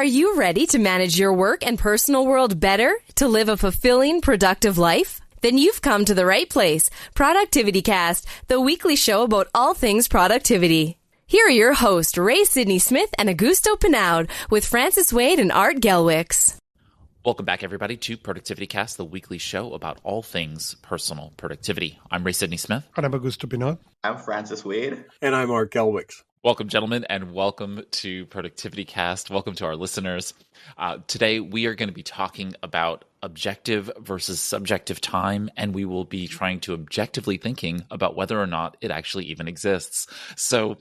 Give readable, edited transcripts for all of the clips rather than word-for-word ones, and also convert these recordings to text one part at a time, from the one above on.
Are you ready to manage your work and personal world better to live a fulfilling, productive life? Then you've come to the right place. ProductivityCast, the weekly show about all things productivity. Here are your hosts, Ray Sidney-Smith and Augusto Pinaud, with Francis Wade and Art Gelwicks. Welcome back, everybody, to ProductivityCast, the weekly show about all things personal productivity. I'm Ray Sidney-Smith. And I'm Augusto Pinaud. I'm Francis Wade. And I'm Art Gelwicks. Welcome, gentlemen, and welcome to ProductivityCast. Welcome to our listeners. Today, we are going to be talking about objective versus subjective time, and we will be trying to objectively thinking about whether or not it actually even exists. So,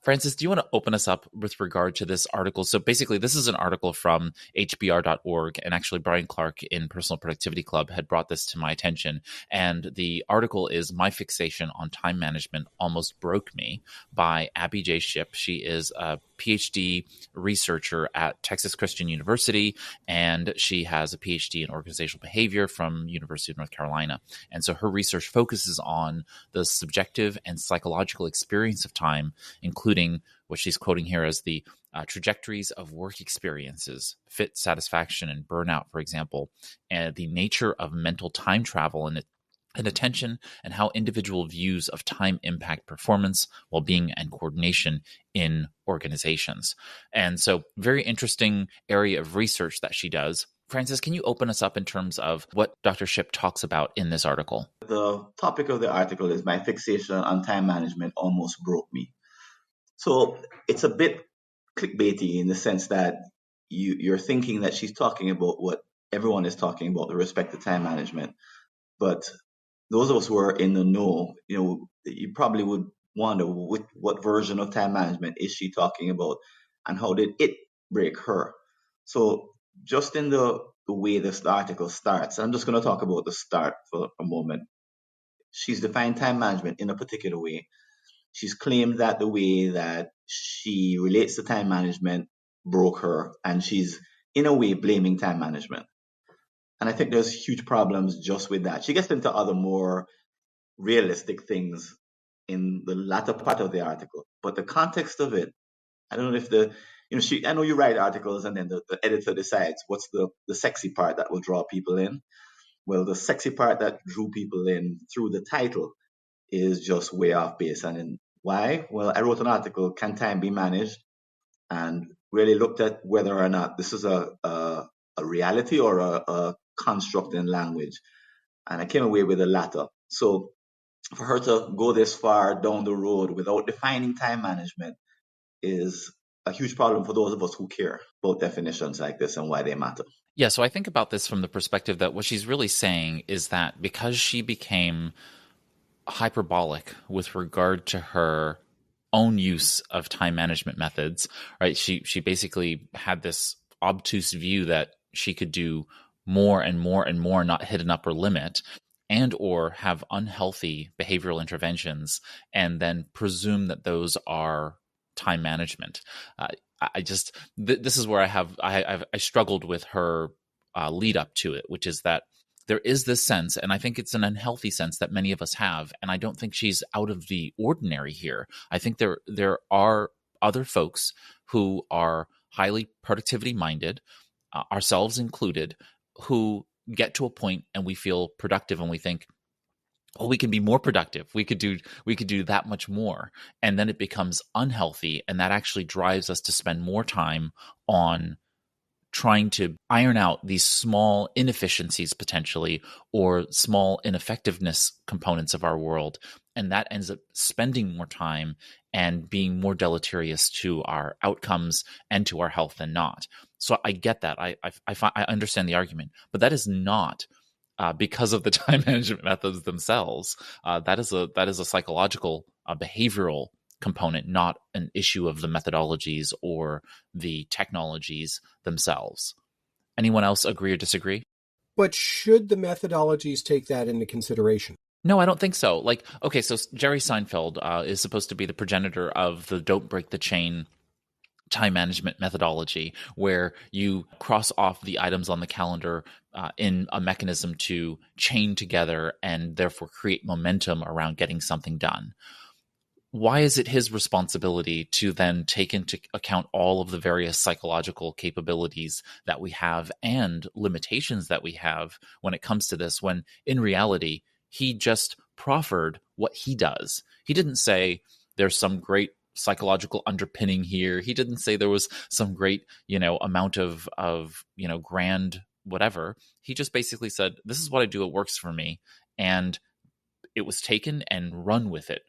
Francis, do you want to open us up with regard to this article? So basically, this is an article from hbr.org, and actually Brian Clark in Personal Productivity Club had brought this to my attention. And the article is "My Fixation on Time Management Almost Broke Me" by Abby J. Shipp. She is a PhD researcher at Texas Christian University, and she has a PhD in organizational behavior from University of North Carolina. And so her research focuses on the subjective and psychological experience of time, including what she's quoting here as the trajectories of work experiences, fit, satisfaction, and burnout, for example, and the nature of mental time travel and attention, and how individual views of time impact performance, well-being, and coordination in organizations. And so very interesting area of research that she does. Francis, can you open us up in terms of what Dr. Shipp talks about in this article? The topic of the article is "My Fixation on Time Management Almost Broke Me." So it's a bit clickbaity in the sense that you're thinking that she's talking about what everyone is talking about with respect to time management. But those of us who are in the know, you probably would wonder what version of time management is she talking about and how did it break her? So just in the way this article starts, I'm just going to talk about the start for a moment. She's defined time management in a particular way. She's claimed that the way that she relates to time management broke her, and she's in a way blaming time management. And I think there's huge problems just with that. She gets into other more realistic things in the latter part of the article. But the context of it, I don't know if I know you write articles and then the editor decides what's the sexy part that will draw people in. Well, the sexy part that drew people in through the title is just way off base. And then why? Well, I wrote an article, "Can Time Be Managed?" and really looked at whether or not this is a reality or a construct in language. And I came away with the latter. So for her to go this far down the road without defining time management is a huge problem for those of us who care about definitions like this and why they matter. Yeah, so I think about this from the perspective that what she's really saying is that because she became hyperbolic with regard to her own use of time management methods, right? She basically had this obtuse view that she could do more and more and more, not hit an upper limit, and or have unhealthy behavioral interventions and then presume that those are time management. This is where I struggled with her lead up to it, which is that there is this sense, and I think it's an unhealthy sense that many of us have, and I don't think she's out of the ordinary here. I think there are other folks who are highly productivity minded, ourselves included, who get to a point and we feel productive and we think, oh, we can be more productive. We could do that much more. And then it becomes unhealthy, and that actually drives us to spend more time on trying to iron out these small inefficiencies potentially, or small ineffectiveness components of our world. And that ends up spending more time and being more deleterious to our outcomes and to our health than not. So I get that. I understand the argument, but that is not because of the time management methods themselves. That is a psychological, behavioral component, not an issue of the methodologies or the technologies themselves. Anyone else agree or disagree? But should the methodologies take that into consideration? No, I don't think so. Okay, so Jerry Seinfeld is supposed to be the progenitor of the don't break the chain time management methodology, where you cross off the items on the calendar in a mechanism to chain together and therefore create momentum around getting something done. why is it his responsibility to then take into account all of the various psychological capabilities that we have and limitations that we have when it comes to this, when in reality, he just proffered what he does? He didn't say there's some great psychological underpinning here. He didn't say there was some great, amount of grand whatever. He just basically said, this is what I do. It works for me. And it was taken and run with it.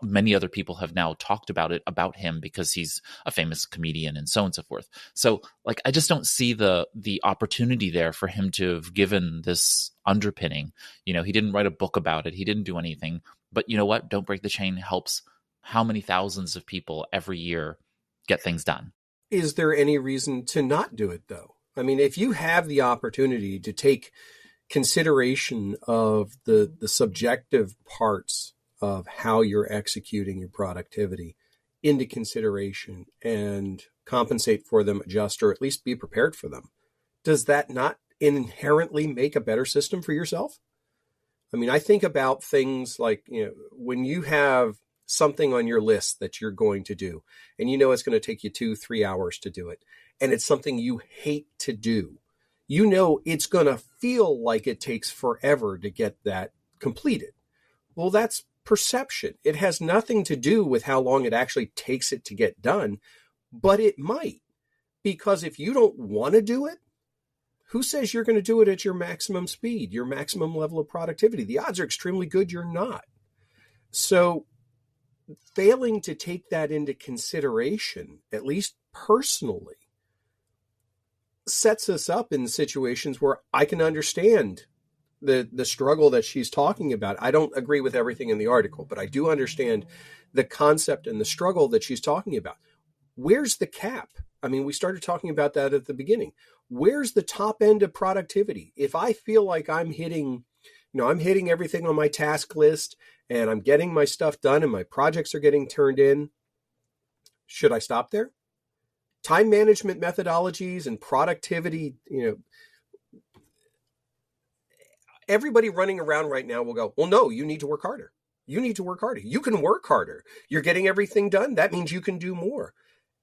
Many other people have now talked about him because he's a famous comedian and so on and so forth. So I just don't see the opportunity there for him to have given this underpinning. He didn't write a book about it. He didn't do anything, but you know what? Don't Break the Chain helps how many thousands of people every year get things done. Is there any reason to not do it though? I mean, if you have the opportunity to take consideration of the subjective parts of how you're executing your productivity into consideration and compensate for them, adjust, or at least be prepared for them, does that not inherently make a better system for yourself? I mean, I think about things like, when you have something on your list that you're going to do, and it's going to take you 2-3 hours to do it, and it's something you hate to do, it's going to feel like it takes forever to get that completed. Well, that's perception. It has nothing to do with how long it actually takes it to get done, but it might. Because if you don't want to do it, who says you're going to do it at your maximum speed, your maximum level of productivity? The odds are extremely good you're not. So failing to take that into consideration, at least personally, sets us up in situations where I can understand the struggle that she's talking about. I don't agree with everything in the article, but I do understand the concept and the struggle that she's talking about. Where's the cap? I mean, we started talking about that at the beginning. Where's the top end of productivity? If I feel like I'm hitting everything on my task list and I'm getting my stuff done and my projects are getting turned in, should I stop there? Time management methodologies and productivity, everybody running around right now will go, well, no, you need to work harder. You need to work harder. You can work harder. You're getting everything done. That means you can do more.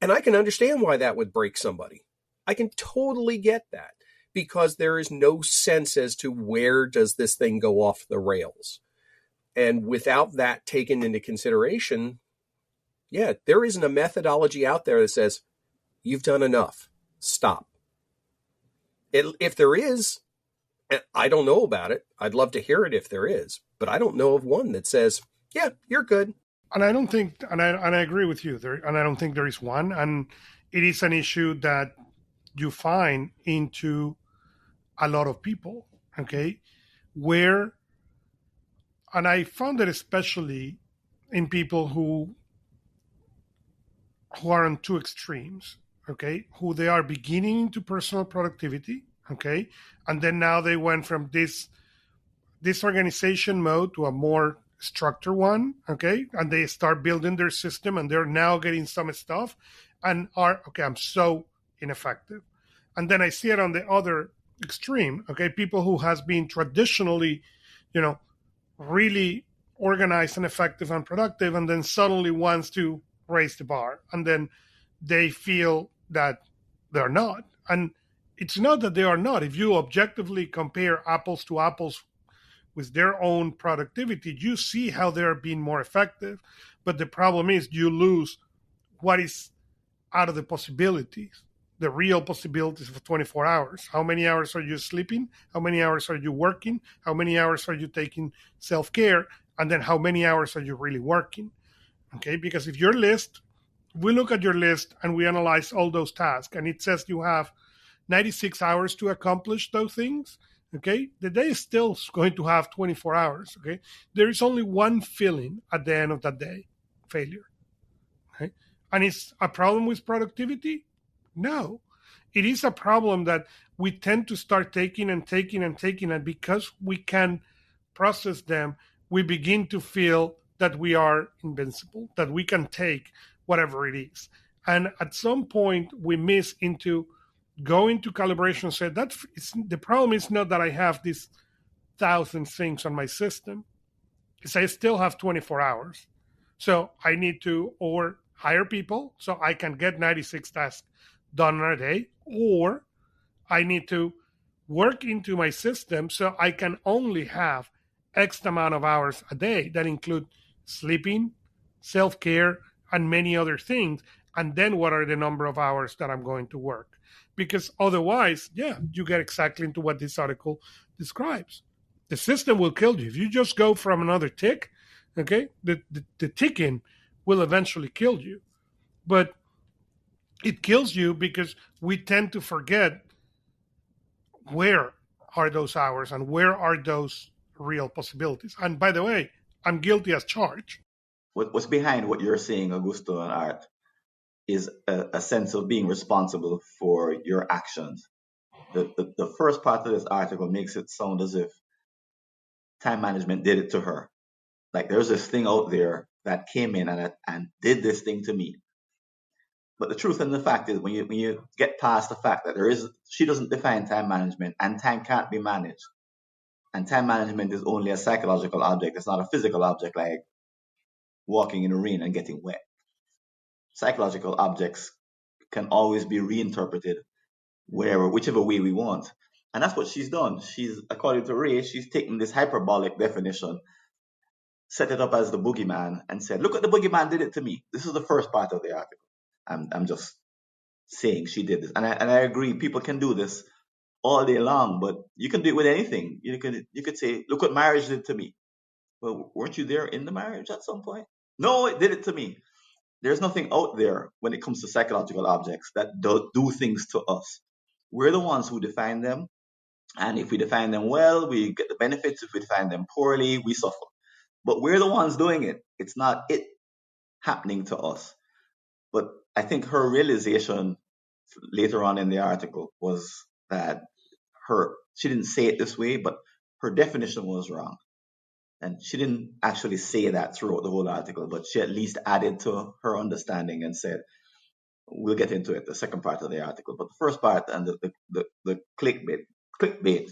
And I can understand why that would break somebody. I can totally get that, because there is no sense as to where does this thing go off the rails. And without that taken into consideration, there isn't a methodology out there that says, you've done enough. Stop. If there is, I don't know about it. I'd love to hear it if there is, but I don't know of one that says, yeah, you're good. And I don't think, and I agree with you there, and I don't think there is one. And it is an issue that you find into a lot of people, okay, where, and I found it especially in people who are on two extremes, okay, who they are beginning to personal productivity, okay, and then now they went from this organization mode to a more structured one, okay, and they start building their system and they're now getting some stuff and are, okay, I'm so ineffective. And then I see it on the other extreme, okay, people who has been traditionally, really organized and effective and productive, and then suddenly wants to raise the bar, and then they feel that they're not. And it's not that they are not. If you objectively compare apples to apples with their own productivity, you see how they're being more effective. But the problem is you lose what is out of the possibilities, the real possibilities of 24 hours. How many hours are you sleeping? How many hours are you working? How many hours are you taking self-care? And then how many hours are you really working? Okay, because if your list, we look at your list and we analyze all those tasks, and it says you have 96 hours to accomplish those things, okay, the day is still going to have 24 hours, okay? There is only one feeling at the end of that day, failure, okay? And it's a problem with productivity? No. It is a problem that we tend to start taking, and because we can process them, we begin to feel that we are invincible, that we can take whatever it is. And at some point, we miss into going to calibration and say, the problem is not that I have these 1,000 things on my system. is I still have 24 hours. So I need to or hire people so I can get 96 tasks done in a day, or I need to work into my system so I can only have X amount of hours a day that include sleeping, self-care, and many other things. And then what are the number of hours that I'm going to work? Because otherwise, yeah, you get exactly into what this article describes. The system will kill you. If you just go from another tick, okay, the ticking will eventually kill you. But it kills you because we tend to forget where are those hours and where are those real possibilities. And by the way, I'm guilty as charged. What's behind what you're saying, Augusto and Art, is a sense of being responsible for your actions. The first part of this article makes it sound as if time management did it to her. Like there's this thing out there that came in and did this thing to me. But the truth and the fact is, when you get past the fact that she doesn't define time management, and time can't be managed, and time management is only a psychological object. It's not a physical object like walking in a rain and getting wet. Psychological objects can always be reinterpreted whichever way we want. And that's what she's done. According to Ray, she's taken this hyperbolic definition, set it up as the boogeyman, and said, look what the boogeyman did it to me. This is the first part of the article. I'm just saying she did this. And I agree, people can do this all day long, but you can do it with anything. You could say, look what marriage did to me. Well, weren't you there in the marriage at some point? No, it did it to me. There's nothing out there when it comes to psychological objects that do things to us. We're the ones who define them. And if we define them well, we get the benefits. If we define them poorly, we suffer. But we're the ones doing it. It's not it happening to us. But I think her realization later on in the article was that she didn't say it this way, but her definition was wrong. And she didn't actually say that throughout the whole article, but she at least added to her understanding and said, we'll get into it, the second part of the article. But the first part and the clickbait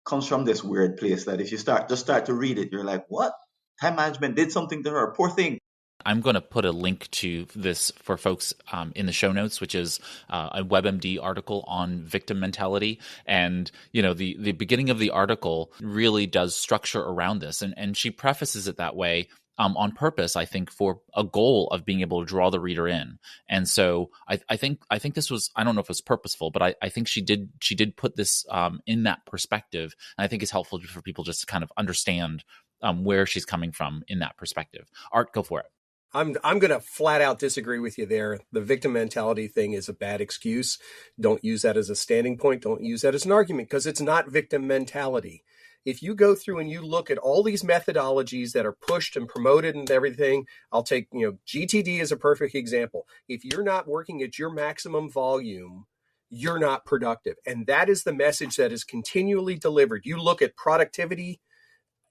comes from this weird place that if you start to read it, you're like, what? Time management did something to her. Poor thing. I'm going to put a link to this for folks in the show notes, which is a WebMD article on victim mentality. And, the beginning of the article really does structure around this. And she prefaces it that way on purpose, I think, for a goal of being able to draw the reader in. And so I think this was, I don't know if it was purposeful, but I think she did put this in that perspective. And I think it's helpful for people just to kind of understand where she's coming from in that perspective. Art, go for it. I'm going to flat out disagree with you there. The victim mentality thing is a bad excuse. Don't use that as a standing point. Don't use that as an argument, because it's not victim mentality. If you go through and you look at all these methodologies that are pushed and promoted and everything, I'll take, GTD as a perfect example. If you're not working at your maximum volume, you're not productive. And that is the message that is continually delivered. You look at productivity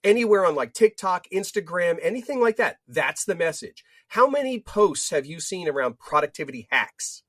anywhere on like TikTok, Instagram, anything like that. That's the message. How many posts have you seen around productivity hacks?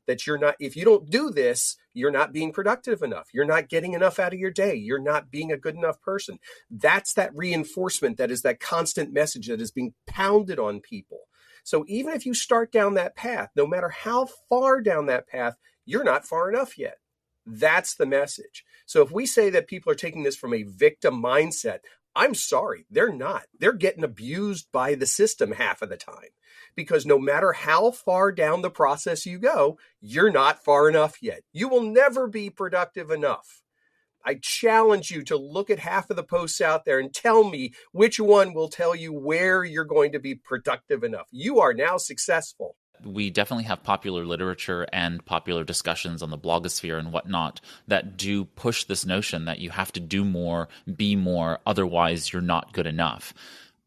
That if you don't do this, you're not being productive enough. You're not getting enough out of your day. You're not being a good enough person. That's that reinforcement. That is that constant message that is being pounded on people. So even if you start down that path, no matter how far down that path, you're not far enough yet. That's the message. So if we say that people are taking this from a victim mindset, I'm sorry, they're not. They're getting abused by the system half of the time, because no matter how far down the process you go, you're not far enough yet. You will never be productive enough. I challenge you to look at half of the posts out there and tell me which one will tell you where you're going to be productive enough. You are now successful. We definitely have popular literature and popular discussions on the blogosphere and whatnot that do push this notion that you have to do more, be more, otherwise you're not good enough.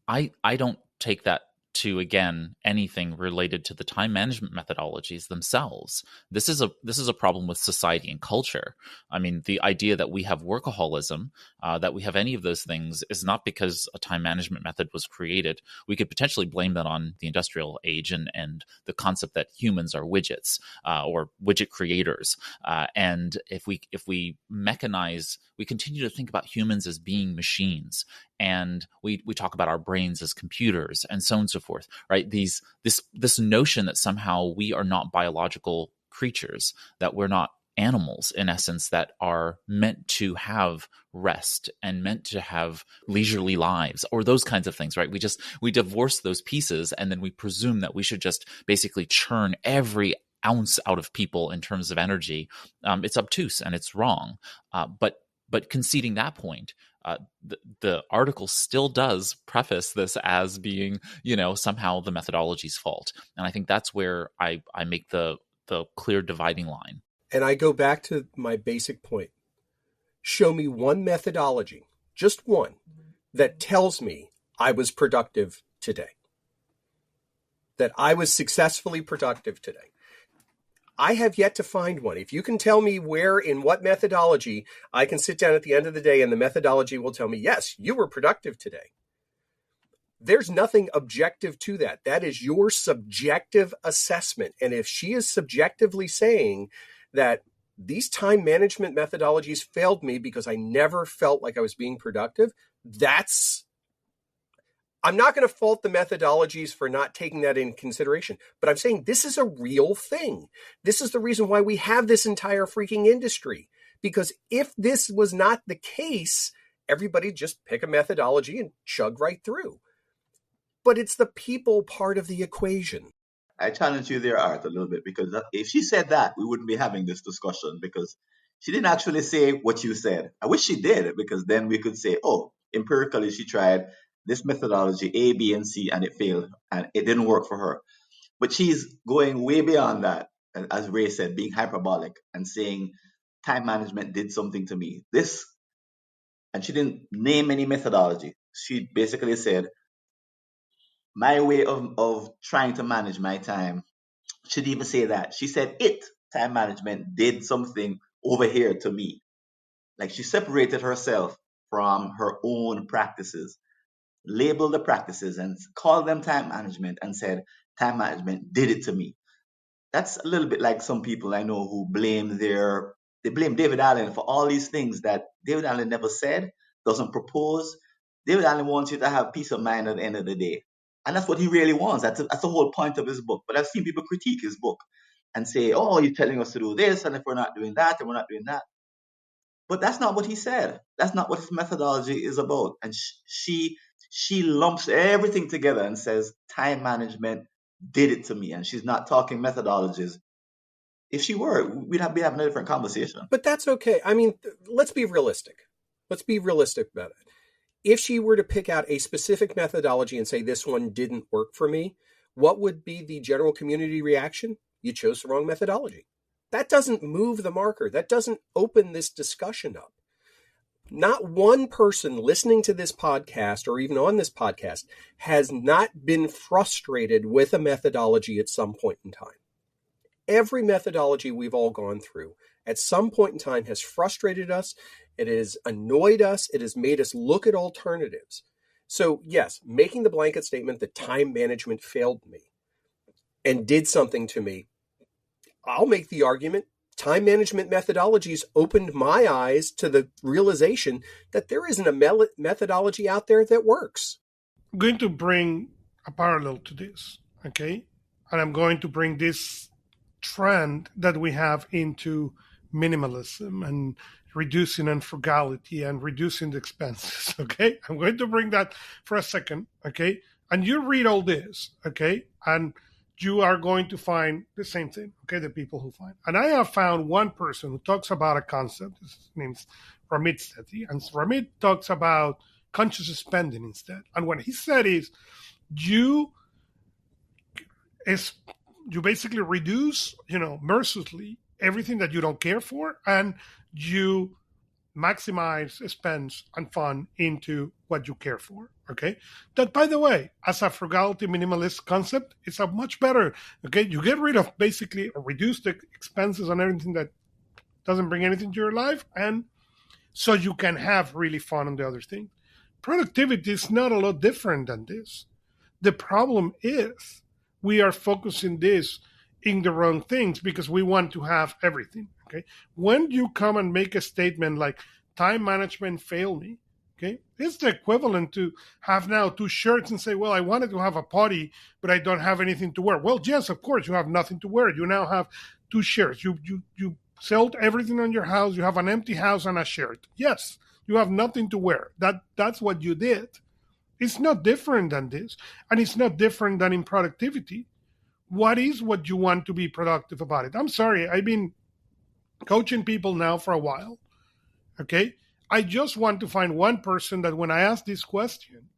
I don't take that to, again, anything related to the time management methodologies themselves. This is a problem with society and culture. I mean, the idea that we have workaholism, that we have any of those things, is not because a time management method was created. We could potentially blame that on the industrial age and the concept that humans are widgets or widget creators. And if we mechanize, we continue to think about humans as being machines, and we talk about our brains as computers, and so on and so forth, right? This notion that somehow we are not biological creatures, that we're not animals in essence, that are meant to have rest and meant to have leisurely lives, or those kinds of things, right? We divorce those pieces, and then we presume that we should just basically churn every ounce out of people in terms of energy. It's obtuse and it's wrong. But conceding that point, the article still does preface this as being, somehow the methodology's fault. And I think that's where I make the clear dividing line. And I go back to my basic point. Show me one methodology, just one, that tells me I was productive today, that I was successfully productive today. I have yet to find one. If you can tell me where, in what methodology, I can sit down at the end of the day and the methodology will tell me, yes, you were productive today. There's nothing objective to that. That is your subjective assessment. And if she is subjectively saying that these time management methodologies failed me because I never felt like I was being productive, I'm not going to fault the methodologies for not taking that in consideration, but I'm saying this is a real thing. This is the reason why we have this entire freaking industry. Because if this was not the case, everybody just pick a methodology and chug right through. But it's the people part of the equation. I challenge you there, Art, a little bit, because if she said that, we wouldn't be having this discussion, because she didn't actually say what you said. I wish she did, because then we could say, oh, empirically she tried this methodology A, B, and C, and it failed, and it didn't work for her. But she's going way beyond that, as Ray said, being hyperbolic and saying time management did something to me. And she didn't name any methodology. She basically said, my way of trying to manage my time, she didn't even say that. She said time management did something over here to me. Like, she separated herself from her own practices, labeled the practices and called them time management, and said, time management did it to me. That's a little bit like some people I know who blame David Allen for all these things that David Allen never said, doesn't propose. David Allen wants you to have peace of mind at the end of the day. And that's what he really wants. That's the whole point of his book. But I've seen people critique his book and say, oh, you're telling us to do this, and if we're not doing that, then we're not doing that. But that's not what he said. That's not what his methodology is about. And she lumps everything together and says, time management did it to me. And she's not talking methodologies. If she were, we'd be having a different conversation. But that's okay. I mean, let's be realistic. Let's be realistic about it. If she were to pick out a specific methodology and say, this one didn't work for me, what would be the general community reaction? You chose the wrong methodology. That doesn't move the marker. That doesn't open this discussion up. Not one person listening to this podcast or even on this podcast has not been frustrated with a methodology at some point in time. Every methodology we've all gone through at some point in time has frustrated us. It has annoyed us. It has made us look at alternatives. So yes, making the blanket statement that time management failed me and did something to me, I'll make the argument time management methodologies opened my eyes to the realization that there isn't a methodology out there that works. I'm going to bring a parallel to this, okay? And I'm going to bring this trend that we have into minimalism and reducing and frugality and reducing the expenses, okay? I'm going to bring that for a second, okay? And you read all this, okay? And you are going to find the same thing, okay? The people who find. And I have found one person who talks about a concept. His name is Ramit Sethi. And Ramit talks about conscious spending instead. And what he said is, you basically reduce, mercilessly everything that you don't care for, and you maximize expense and fun into what you care for. Okay. That, by the way, as a frugality minimalist concept, it's a much better. Okay. You get rid of basically or reduce the expenses on everything that doesn't bring anything to your life. And so you can have really fun on the other thing. Productivity is not a lot different than this. The problem is we are focusing this in the wrong things because we want to have everything. Okay. When you come and make a statement like time management failed me, okay, it's the equivalent to have now 2 shirts and say, well, I wanted to have a party, but I don't have anything to wear. Well, yes, of course, you have nothing to wear. You now have 2 shirts. You sold everything on your house. You have an empty house and a shirt. Yes, you have nothing to wear. That's what you did. It's not different than this. And it's not different than in productivity. What is what you want to be productive about it? I'm sorry, I've been coaching people now for a while. Okay. I just want to find one person that when I ask this question,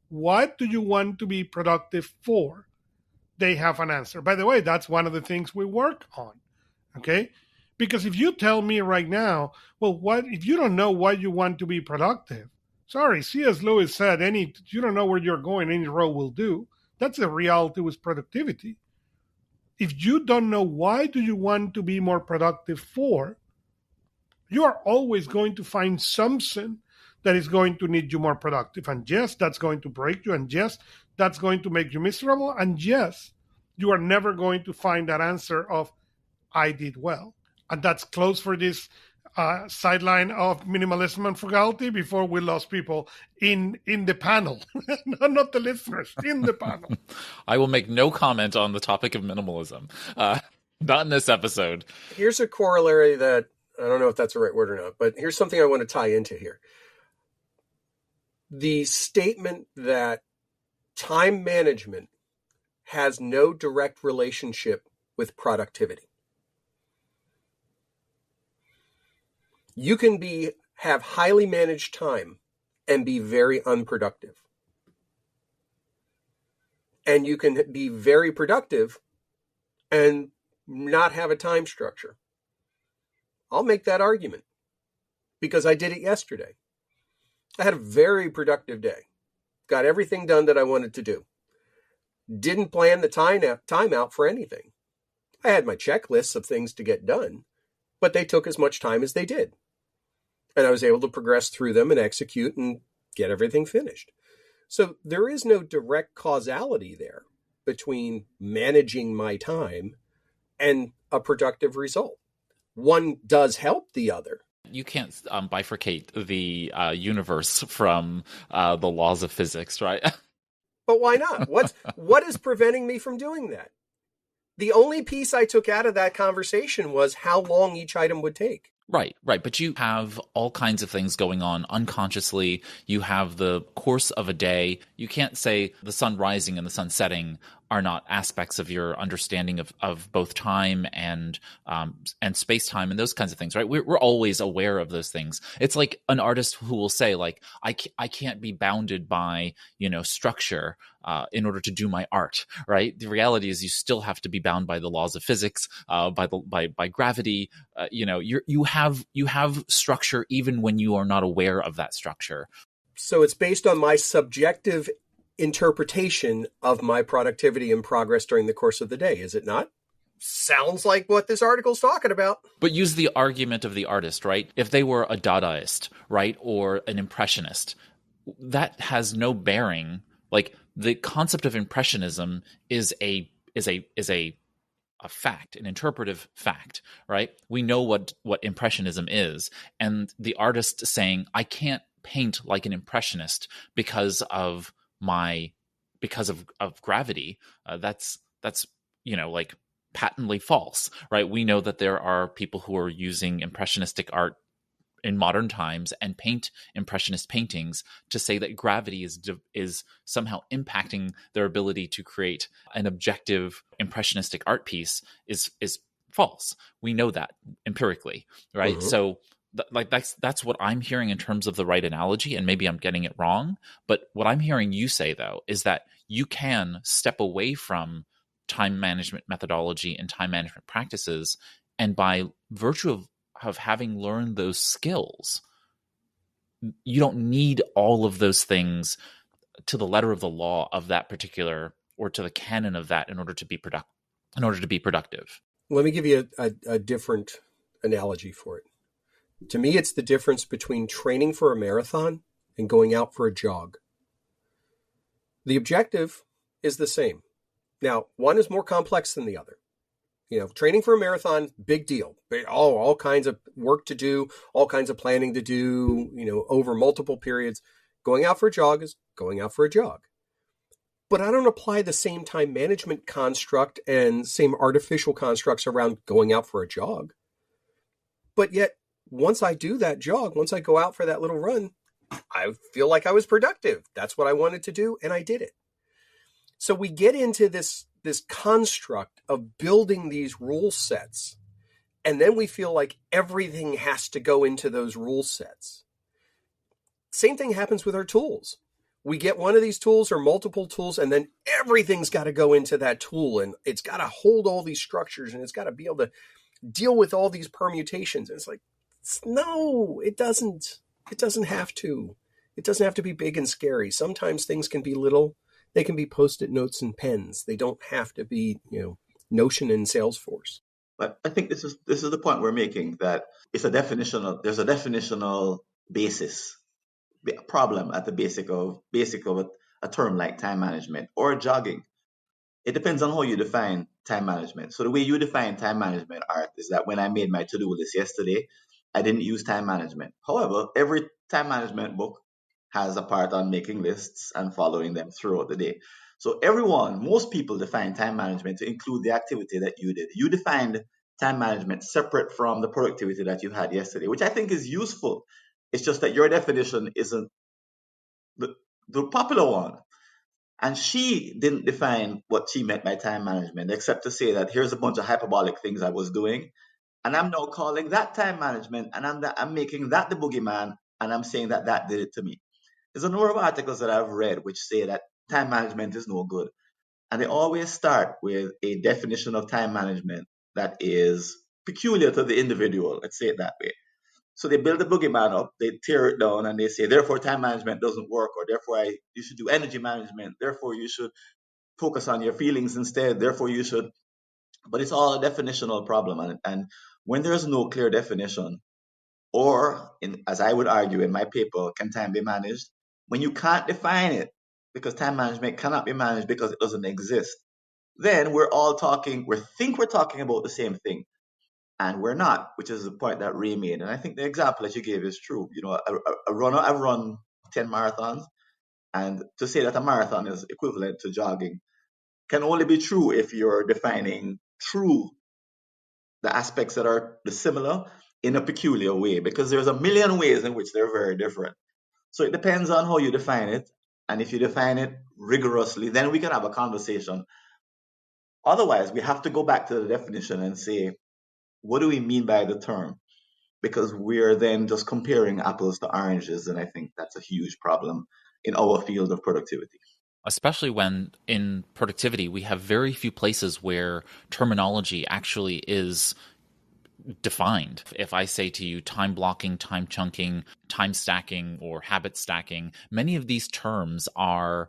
what do you want to be productive for? They have an answer. By the way, that's one of the things we work on. Okay. Because if you tell me right now, well, what if you don't know why you want to be productive? Sorry, C.S. Lewis said, you don't know where you're going, any road will do. That's the reality with productivity. If you don't know why do you want to be more productive for, you are always going to find something that is going to need you more productive. And yes, that's going to break you. And yes, that's going to make you miserable. And yes, you are never going to find that answer of, I did well. And that's close for this sideline of minimalism and frugality before we lost people in the panel. Not the listeners, in the panel. I will make no comment on the topic of minimalism. Not in this episode. Here's a corollary that, I don't know if that's the right word or not, but here's something I want to tie into here. The statement that time management has no direct relationship with productivity. You can have highly managed time and be very unproductive. And you can be very productive and not have a time structure. I'll make that argument because I did it yesterday. I had a very productive day. Got everything done that I wanted to do. Didn't plan the time out for anything. I had my checklists of things to get done, but they took as much time as they did. And I was able to progress through them and execute and get everything finished. So there is no direct causality there between managing my time and a productive result. One does help the other. You can't bifurcate the universe from the laws of physics, right? But why not? What is preventing me from doing that? The only piece I took out of that conversation was how long each item would take. Right. But you have all kinds of things going on unconsciously. You have the course of a day. You can't say the sun rising and the sun setting are not aspects of your understanding of both time and space time and those kinds of things, right? We're always aware of those things. It's like an artist who will say, like, I can't be bounded by, structure in order to do my art, right? The reality is you still have to be bound by the laws of physics, by gravity. You have structure even when you are not aware of that structure. So it's based on my subjective interpretation of my productivity and progress during the course of the day, is it not? Sounds like what this article's talking about. But use the argument of the artist, right? If they were a Dadaist, right, or an Impressionist, that has no bearing. Like, the concept of Impressionism is a fact, an interpretive fact, right? We know what Impressionism is, and the artist saying, I can't paint like an Impressionist because of gravity, that's like patently false, right? We know that there are people who are using impressionistic art in modern times and paint impressionist paintings to say that gravity is somehow impacting their ability to create an objective impressionistic art piece is false. We know that empirically, right? Mm-hmm. So that's what I'm hearing in terms of the right analogy, and maybe I'm getting it wrong. But what I'm hearing you say, though, is that you can step away from time management methodology and time management practices, and by virtue of having learned those skills, you don't need all of those things to the letter of the law of that particular, or to the canon of that, in order to be productive. Let me give you a different analogy for it. To me, it's the difference between training for a marathon and going out for a jog. The objective is the same. Now, one is more complex than the other. Training for a marathon, big deal. All kinds of work to do, all kinds of planning to do, over multiple periods. Going out for a jog is going out for a jog. But I don't apply the same time management construct and same artificial constructs around going out for a jog. But yet, once I do that jog, once I go out for that little run, I feel like I was productive. That's what I wanted to do, and I did it. So we get into this construct of building these rule sets, and then we feel like everything has to go into those rule sets. Same thing happens with our tools. We get one of these tools or multiple tools, and then everything's got to go into that tool, and it's got to hold all these structures, and it's got to be able to deal with all these permutations. And it's like, no, it doesn't. It doesn't have to. It doesn't have to be big and scary. Sometimes things can be little. They can be Post-it notes and pens. They don't have to be, Notion and Salesforce. But I think this is the point we're making, that there's a definitional basis, problem at the basic of a term like time management or jogging. It depends on how you define time management. So the way you define time management, Art, is that when I made my to-do list yesterday, I didn't use time management. However, every time management book has a part on making lists and following them throughout the day. So most people define time management to include the activity that you did. You defined time management separate from the productivity that you had yesterday, which I think is useful. It's just that your definition isn't the popular one. And she didn't define what she meant by time management, except to say that here's a bunch of hyperbolic things I was doing, and I'm now calling that time management, and I'm making that the boogeyman, and I'm saying that did it to me. There's a number of articles that I've read which say that time management is no good. And they always start with a definition of time management that is peculiar to the individual. Let's say it that way. So they build the boogeyman up, they tear it down, and they say, therefore, time management doesn't work, or therefore, you should do energy management, therefore, you should focus on your feelings instead, therefore, you should. But it's all a definitional problem. And when there's no clear definition, or, as I would argue in my paper, can time be managed? When you can't define it, because time management cannot be managed because it doesn't exist, then we think we're talking about the same thing. And we're not, which is the point that Ray made. And I think the example that you gave is true. A runner, I've run 10 marathons, and to say that a marathon is equivalent to jogging can only be true if you're defining the aspects that are similar in a peculiar way, because there's a million ways in which they're very different. So it depends on how you define it. And if you define it rigorously, then we can have a conversation. Otherwise, we have to go back to the definition and say, what do we mean by the term? Because we're then just comparing apples to oranges. And I think that's a huge problem in our field of productivity. Especially when in productivity, we have very few places where terminology actually is defined. If I say to you time blocking, time chunking, time stacking, or habit stacking, many of these terms are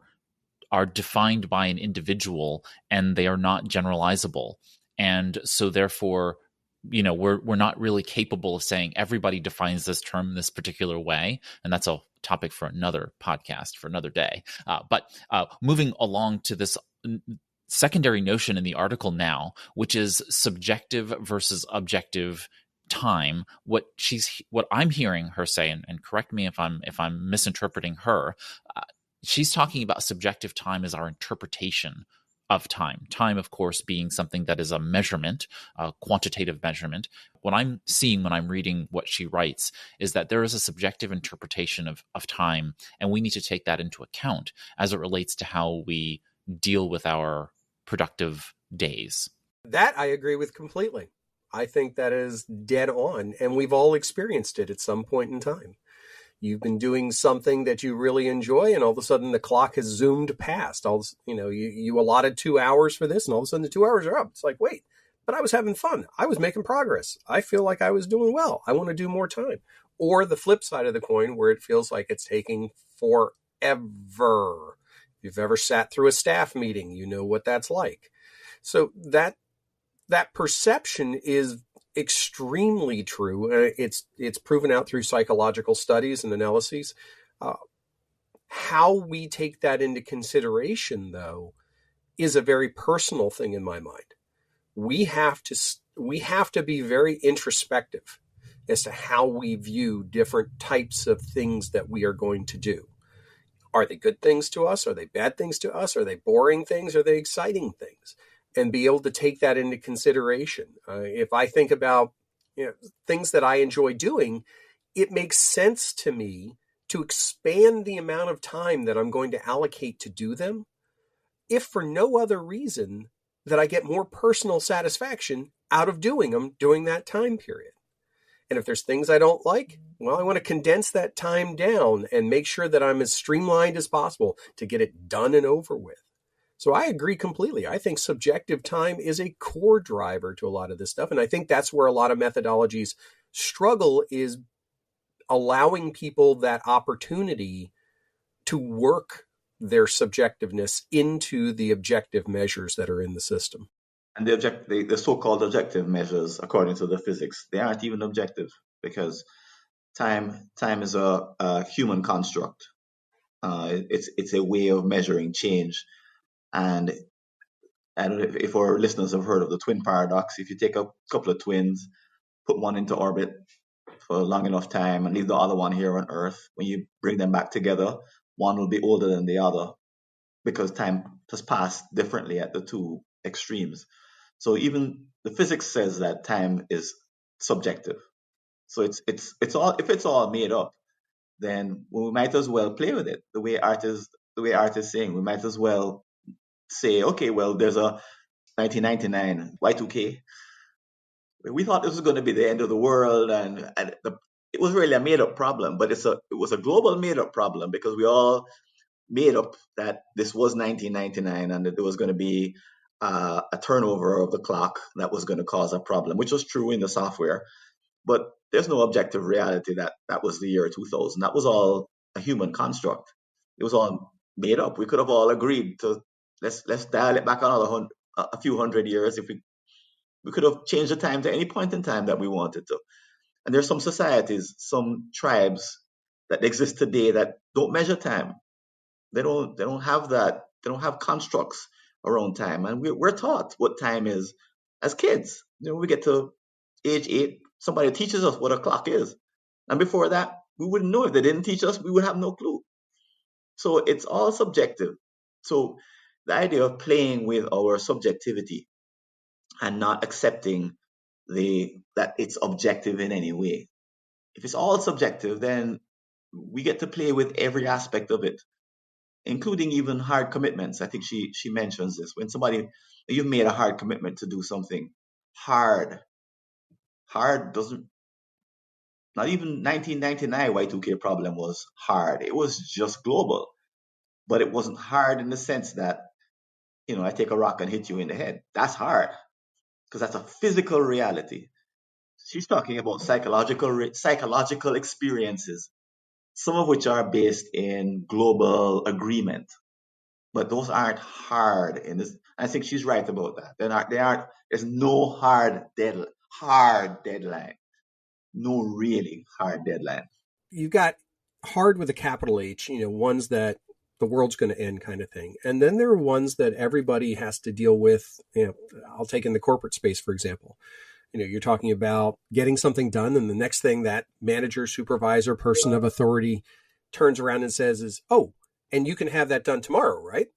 defined by an individual, and they are not generalizable. And so therefore, we're not really capable of saying everybody defines this term this particular way. And that's a topic for another podcast for another day. But moving along to this secondary notion in the article now, which is subjective versus objective time. What I'm hearing her say, and correct me if I'm misinterpreting her, she's talking about subjective time as our interpretation of time. Time, of course, being something that is a measurement, a quantitative measurement. What I'm seeing when I'm reading what she writes is that there is a subjective interpretation of time, and we need to take that into account as it relates to how we deal with our productive days. That I agree with completely. I think that is dead on, and we've all experienced it at some point in time. You've been doing something that you really enjoy, and all of a sudden the clock has zoomed past. You allotted 2 hours for this, and all of a sudden the 2 hours are up. It's like, wait, but I was having fun. I was making progress. I feel like I was doing well. I want to do more time. or the flip side of the coin where it feels like it's taking forever. If you've ever sat through a staff meeting, you know what that's like. So that perception is extremely true. It's proven out through psychological studies and analyses. How we take that into consideration, though, is a very personal thing in my mind. We have to be very introspective as to how we view different types of things that we are going to do. Are they good things to us? Are they bad things to us? Are they boring things? Are they exciting things? And be able to take that into consideration. If I think about things that I enjoy doing, it makes sense to me to expand the amount of time that I'm going to allocate to do them, if for no other reason that I get more personal satisfaction out of doing them during that time period. And if there's things I don't like, well, I want to condense that time down and make sure that I'm as streamlined as possible to get it done and over with. So I agree completely. I think subjective time is a core driver to a lot of this stuff. And I think that's where a lot of methodologies struggle, is allowing people that opportunity to work their subjectiveness into the objective measures that are in the system. And the so-called objective measures, according to the physics, they aren't even objective, because time is a human construct. It's a way of measuring change. And I don't know if our listeners have heard of the twin paradox. If you take a couple of twins, put one into orbit for a long enough time and leave the other one here on Earth, when you bring them back together, one will be older than the other, because time has passed differently at the two extremes. So even the physics says that time is subjective. So it's all made up, then we might as well play with it. The way art is saying, we might as well say, okay, well, there's a 1999 Y2K. We thought this was going to be the end of the world, and it was really a made-up problem, but it was a global made-up problem, because we all made up that this was 1999 and that there was going to be a turnover of the clock that was going to cause a problem, which was true in the software. But there's no objective reality that was the year 2000. That was all a human construct. It was all made up. We could have all agreed to let's dial it back another a few hundred years. If we could have changed the time to any point in time that we wanted to. And there's some societies, some tribes that exist today that don't measure time. They don't have that. They don't have constructs around time. And we're taught what time is as kids. We get to age 8, somebody teaches us what a clock is. And before that, we wouldn't know. If they didn't teach us, we would have no clue. So it's all subjective. So the idea of playing with our subjectivity and not accepting that it's objective in any way. If it's all subjective, then we get to play with every aspect of it, including even hard commitments. I think she mentions this. When you've made a hard commitment to do something, hard doesn't, not even 1999 Y2K problem was hard. It was just global, but it wasn't hard in the sense that, I take a rock and hit you in the head. That's hard, because that's a physical reality. She's talking about psychological experiences, some of which are based in global agreement, but those aren't hard in this. I think she's right about that. There's no hard deadline. No really hard deadline. You've got hard with a capital H, ones that the world's going to end kind of thing. And then there are ones that everybody has to deal with. I'll take in the corporate space, for example. You're talking about getting something done, and the next thing that manager, supervisor, person of authority turns around and says is, oh, and you can have that done tomorrow, right?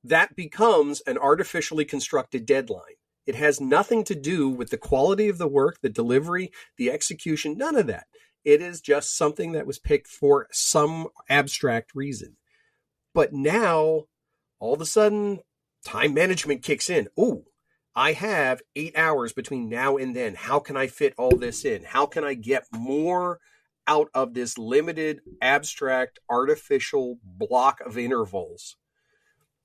That becomes an artificially constructed deadline. It has nothing to do with the quality of the work, the delivery, the execution, none of that. It is just something that was picked for some abstract reason. But now, all of a sudden, time management kicks in. Oh, I have 8 hours between now and then. How can I fit all this in? How can I get more out of this limited, abstract, artificial block of intervals?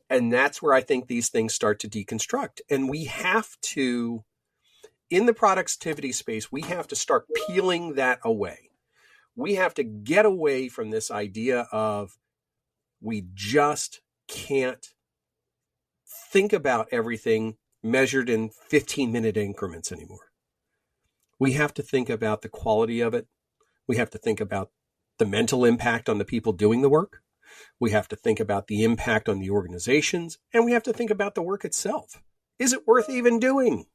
And that's where I think these things start to deconstruct. And we have to, in the productivity space, we have to start peeling that away. We have to get away from this idea of we just can't think about everything measured in 15-minute increments anymore. We have to think about the quality of it. We have to think about the mental impact on the people doing the work. We have to think about the impact on the organizations, and we have to think about the work itself. Is it worth even doing?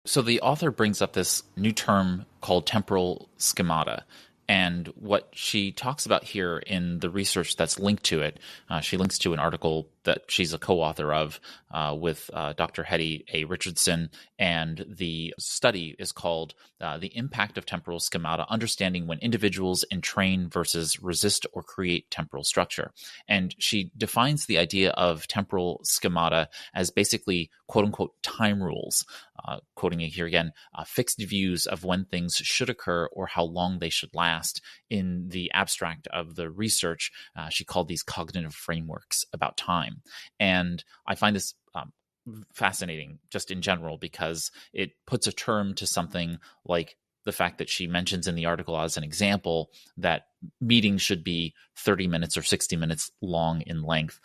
So the author brings up this new term called temporal schemata. And what she talks about here in the research that's linked to it, she links to an article that she's a co-author of with Dr. Hetty A. Richardson. And the study is called The Impact of Temporal Schemata, Understanding When Individuals Entrain versus Resist or Create Temporal Structure. And she defines the idea of temporal schemata as basically, quote unquote, time rules. Quoting it here again, fixed views of when things should occur or how long they should last. In the abstract of the research, she called these cognitive frameworks about time. And I find this fascinating just in general because it puts a term to something like the fact that she mentions in the article as an example that meetings should be 30 minutes or 60 minutes long in length,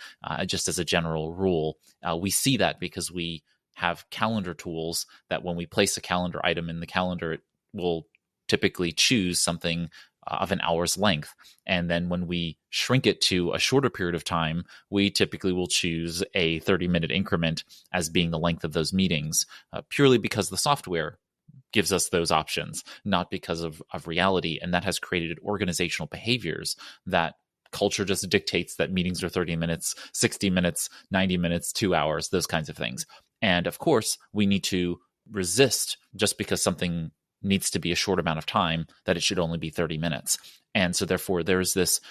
just as a general rule. We see that because we have calendar tools that when we place a calendar item in the calendar, it will typically choose something of an hour's length. And then when we shrink it to a shorter period of time, we typically will choose a 30-minute increment as being the length of those meetings, purely because the software gives us those options, not because of reality. And that has created organizational behaviors that culture just dictates that meetings are 30 minutes, 60 minutes, 90 minutes, 2 hours, those kinds of things. And of course, we need to resist just because something needs to be a short amount of time, that it should only be 30 minutes. And so therefore, there's this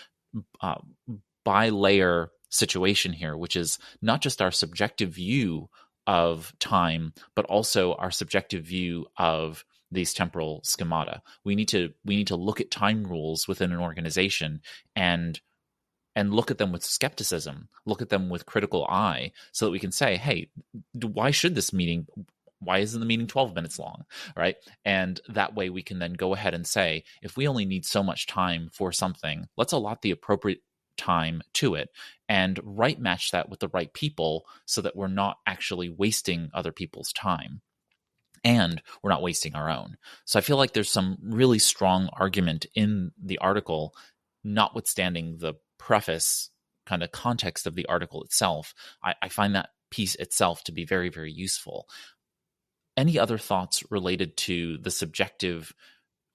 bi-layer situation here, which is not just our subjective view of time, but also our subjective view of these temporal schemata. We need to look at time rules within an organization and look at them with skepticism, look at them with critical eye, so that we can say, hey, why isn't the meeting 12 minutes long, right? And that way we can then go ahead and say, if we only need so much time for something, let's allot the appropriate time to it and right match that with the right people so that we're not actually wasting other people's time and we're not wasting our own. So I feel like there's some really strong argument in the article, notwithstanding the preface kind of context of the article itself. I find that piece itself to be very, very useful. Any other thoughts related to the subjective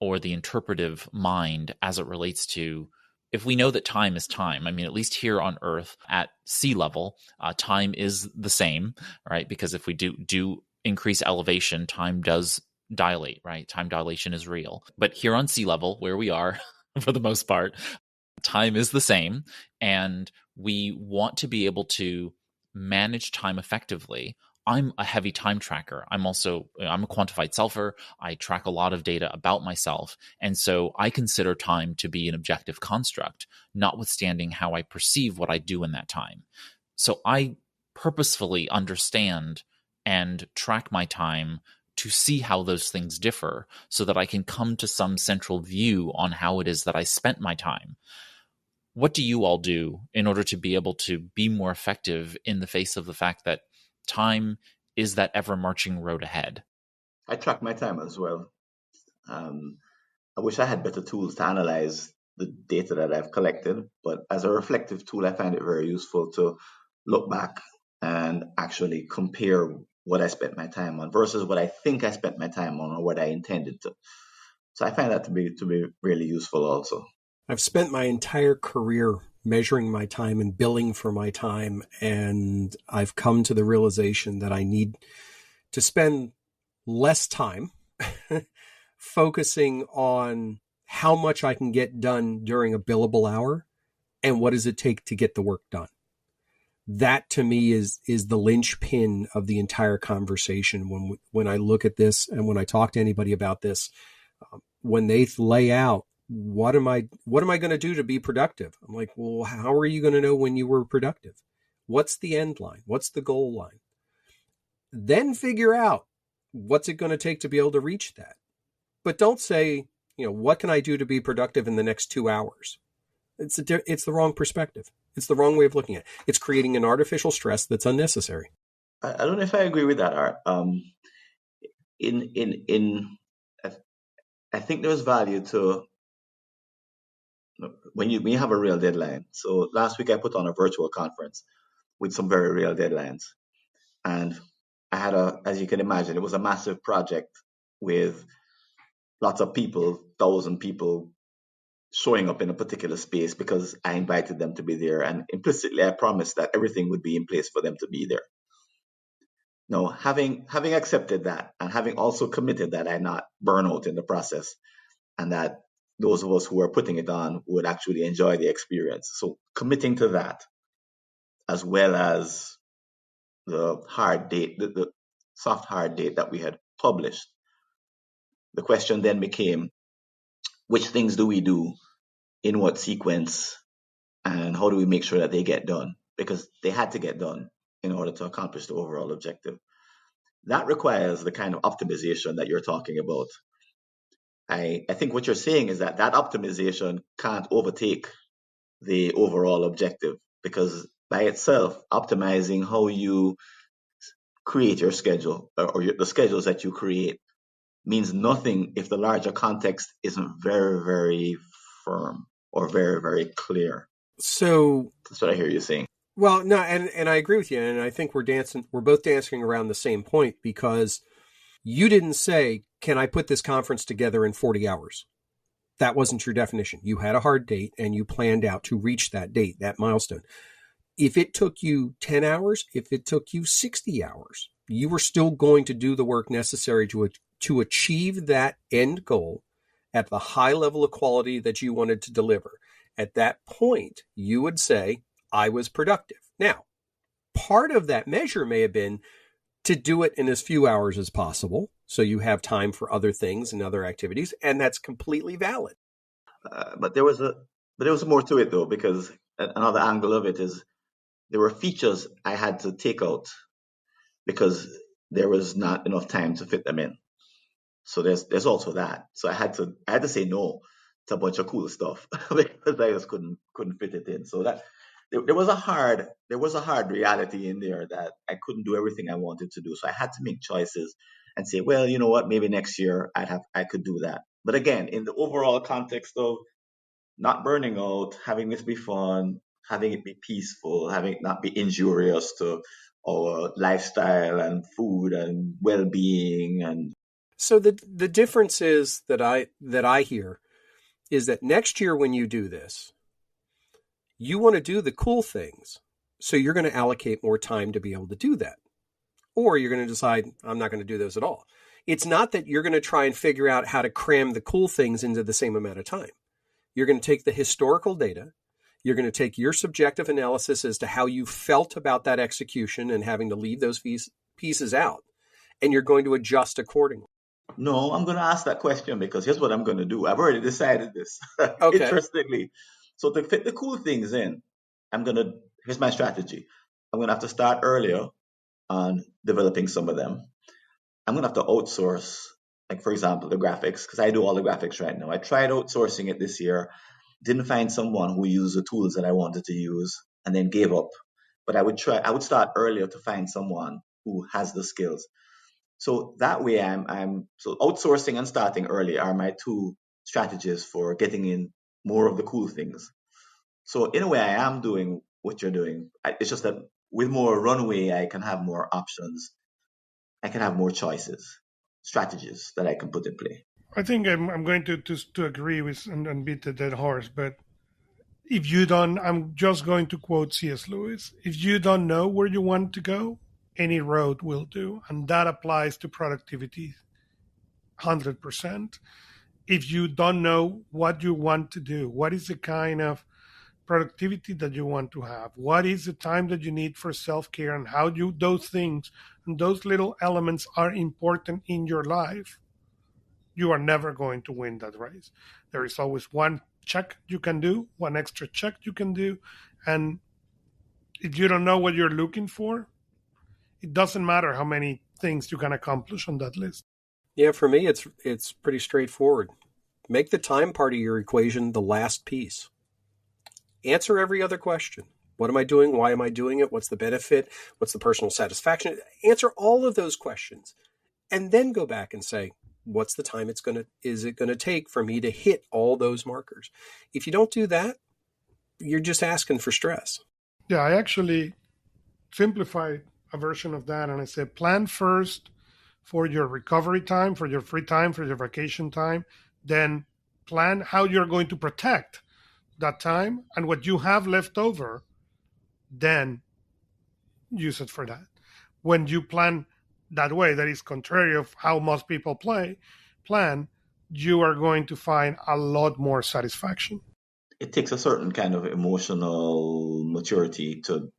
or the interpretive mind as it relates to, if we know that time is time? I mean, at least here on Earth at sea level, time is the same, right? Because if we do increase elevation, time does dilate, right? Time dilation is real. But here on sea level, where we are for the most part, time is the same. And we want to be able to manage time effectively. I'm a heavy time tracker. I'm a quantified selfer. I track a lot of data about myself. And so I consider time to be an objective construct, notwithstanding how I perceive what I do in that time. So I purposefully understand and track my time to see how those things differ so that I can come to some central view on how it is that I spent my time. What do you all do in order to be able to be more effective in the face of the fact that time is that ever-marching road ahead? I track my time as well. I wish I had better tools to analyze the data that I've collected, but as a reflective tool, I find it very useful to look back and actually compare what I spent my time on versus what I think I spent my time on or what I intended to. So I find that to be really useful also. I've spent my entire career measuring my time and billing for my time, and I've come to the realization that I need to spend less time focusing on how much I can get done during a billable hour and what does it take to get the work done. That to me is the linchpin of the entire conversation. When I look at this and when I talk to anybody about this, when they lay out, what am I going to do to be productive? I'm like, well, how are you going to know when you were productive? What's the end line? What's the goal line? Then figure out what's it going to take to be able to reach that. But don't say, what can I do to be productive in the next 2 hours? It's the wrong perspective. It's the wrong way of looking at it. It's creating an artificial stress that's unnecessary. I don't know if I agree with that, Art. In I think there's value to when you have a real deadline. So last week I put on a virtual conference with some very real deadlines, and I had as you can imagine, it was a massive project with lots of people, 1,000 people showing up in a particular space because I invited them to be there, and implicitly I promised that everything would be in place for them to be there. Now, having accepted that and having also committed that I not burn out in the process, and that those of us who are putting it on would actually enjoy the experience. So committing to that, as well as the hard date, the soft hard date that we had published, the question then became, which things do we do, in what sequence, and how do we make sure that they get done? Because they had to get done in order to accomplish the overall objective. That requires the kind of optimization that you're talking about. I think what you're saying is that optimization can't overtake the overall objective, because by itself, optimizing how you create your schedule or the schedules that you create means nothing if the larger context isn't very, very firm or very, very clear. So that's what I hear you saying. Well, no, and I agree with you, and I think we're both dancing around the same point, because you didn't say, can I put this conference together in 40 hours? That wasn't your definition. You had a hard date and you planned out to reach that date, that milestone. If it took you 10 hours, if it took you 60 hours, you were still going to do the work necessary to achieve that end goal at the high level of quality that you wanted to deliver. At that point, you would say, I was productive. Now, part of that measure may have been to do it in as few hours as possible, so you have time for other things and other activities, and that's completely valid. But there was more to it, though, because another angle of it is there were features I had to take out because there was not enough time to fit them in. So there's also that. So I had to say no to a bunch of cool stuff because I just couldn't fit it in. So that there was a hard reality in there that I couldn't do everything I wanted to do. So I had to make choices and say, well, you know what, maybe next year I could do that. But again, in the overall context of not burning out, having this be fun, having it be peaceful, having it not be injurious to our lifestyle and food and well-being. And so the difference is that I hear is that next year when you do this, you want to do the cool things. So you're going to allocate more time to be able to do that. Or you're going to decide, I'm not going to do those at all. It's not that you're going to try and figure out how to cram the cool things into the same amount of time. You're going to take the historical data. You're going to take your subjective analysis as to how you felt about that execution and having to leave those pieces out. And you're going to adjust accordingly. No, I'm going to ask that question because here's what I'm going to do. I've already decided this. Okay. Interestingly. So to fit the cool things in, here's my strategy. I'm going to have to start earlier on developing some of them. I'm going to have to outsource, like, for example, the graphics, because I do all the graphics right now. I tried outsourcing it this year, didn't find someone who used the tools that I wanted to use, and then gave up. But I would start earlier to find someone who has the skills. So that way so outsourcing and starting early are my two strategies for getting in more of the cool things. So in a way, I am doing what you're doing. It's just that with more runway, I can have more options. I can have more choices, strategies that I can put in play. I think I'm going to agree with and beat the dead horse, but if you don't, I'm just going to quote C.S. Lewis. If you don't know where you want to go, any road will do. And that applies to productivity 100%. If you don't know what you want to do, what is the kind of productivity that you want to have, what is the time that you need for self-care, and how those things and those little elements are important in your life, you are never going to win that race. There is always one check you can do, one extra check you can do. And if you don't know what you're looking for, it doesn't matter how many things you can accomplish on that list. Yeah, for me, it's pretty straightforward. Make the time part of your equation the last piece. Answer every other question. What am I doing? Why am I doing it? What's the benefit? What's the personal satisfaction? Answer all of those questions. And then go back and say, what's the time is it going to take for me to hit all those markers? If you don't do that, you're just asking for stress. Yeah, I actually simplify a version of that. And I said, plan first for your recovery time, for your free time, for your vacation time. Then plan how you're going to protect that time. And what you have left over, then use it for that. When you plan that way, that is contrary of how most people plan, you are going to find a lot more satisfaction. It takes a certain kind of emotional maturity to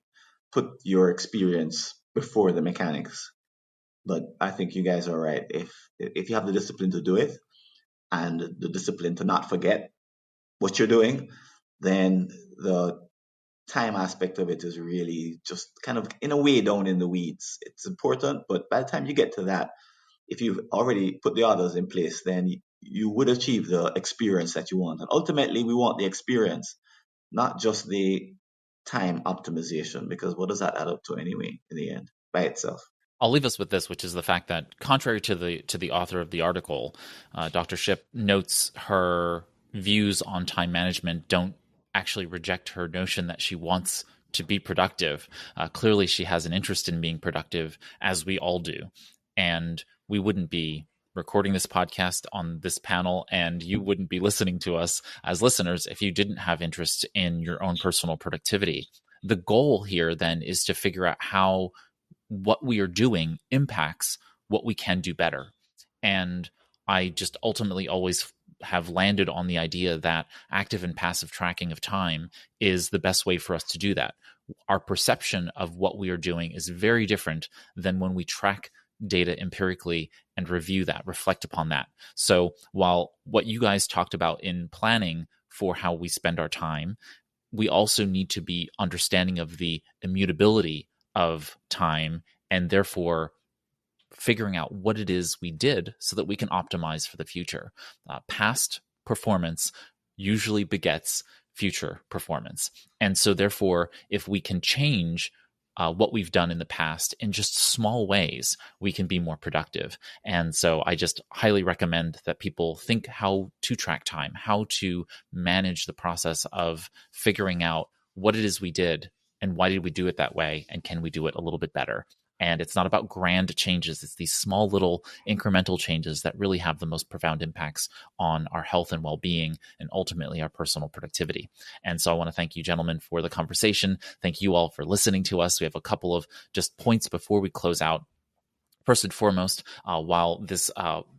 put your experience before the mechanics. But I think you guys are right. If you have the discipline to do it and the discipline to not forget what you're doing, then the time aspect of it is really just kind of in a way down in the weeds. It's important, but by the time you get to that, if you've already put the others in place, then you would achieve the experience that you want. And ultimately, we want the experience, not just the time optimization, because what does that add up to anyway in the end by itself? I'll leave us with this, which is the fact that contrary to the author of the article, Dr. Shipp notes her views on time management don't actually reject her notion that she wants to be productive. Clearly, she has an interest in being productive, as we all do. And we wouldn't be recording this podcast on this panel, and you wouldn't be listening to us as listeners if you didn't have interest in your own personal productivity. The goal here then is to figure out how what we are doing impacts what we can do better. And I just ultimately always have landed on the idea that active and passive tracking of time is the best way for us to do that. Our perception of what we are doing is very different than when we track data empirically and review that, reflect upon that. So while what you guys talked about in planning for how we spend our time, we also need to be understanding of the immutability of time and therefore figuring out what it is we did so that we can optimize for the future. Past performance usually begets future performance. And so therefore, if we can change what we've done in the past in just small ways, we can be more productive. And so I just highly recommend that people think how to track time, how to manage the process of figuring out what it is we did and why did we do it that way, and can we do it a little bit better. And it's not about grand changes. It's these small little incremental changes that really have the most profound impacts on our health and well-being and ultimately our personal productivity. And so I want to thank you, gentlemen, for the conversation. Thank you all for listening to us. We have a couple of just points before we close out. First and foremost, while this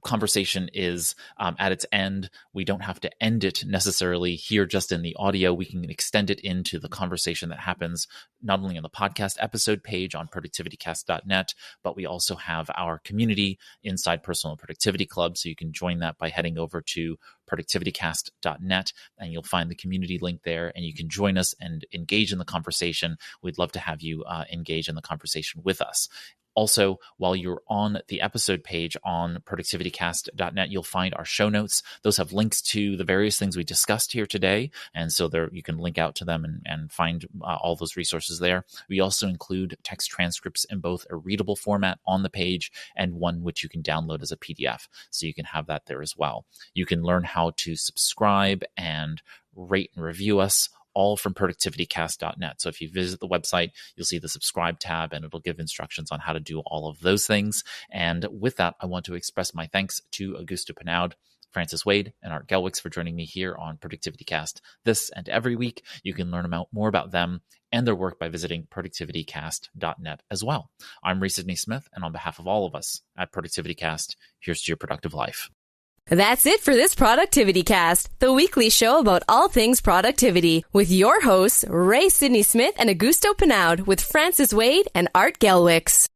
conversation is at its end, we don't have to end it necessarily here just in the audio. We can extend it into the conversation that happens not only on the podcast episode page on productivitycast.net, but we also have our community inside Personal Productivity Club. So you can join that by heading over to productivitycast.net, and you'll find the community link there, and you can join us and engage in the conversation. We'd love to have you engage in the conversation with us. Also, while you're on the episode page on productivitycast.net, you'll find our show notes. Those have links to the various things we discussed here today. And so there you can link out to them and find all those resources there. We also include text transcripts in both a readable format on the page and one which you can download as a PDF. So you can have that there as well. You can learn how to subscribe and rate and review us, all from productivitycast.net. So if you visit the website, you'll see the subscribe tab, and it'll give instructions on how to do all of those things. And with that, I want to express my thanks to Augusto Pinaud, Francis Wade, and Art Gelwicks for joining me here on ProductivityCast this and every week. You can learn more about them and their work by visiting productivitycast.net as well. I'm Ray Sidney-Smith, and on behalf of all of us at ProductivityCast, here's to your productive life. That's it for this Productivity Cast, the weekly show about all things productivity, with your hosts, Ray Sidney-Smith and Augusto Pinaud, with Francis Wade and Art Gelwicks.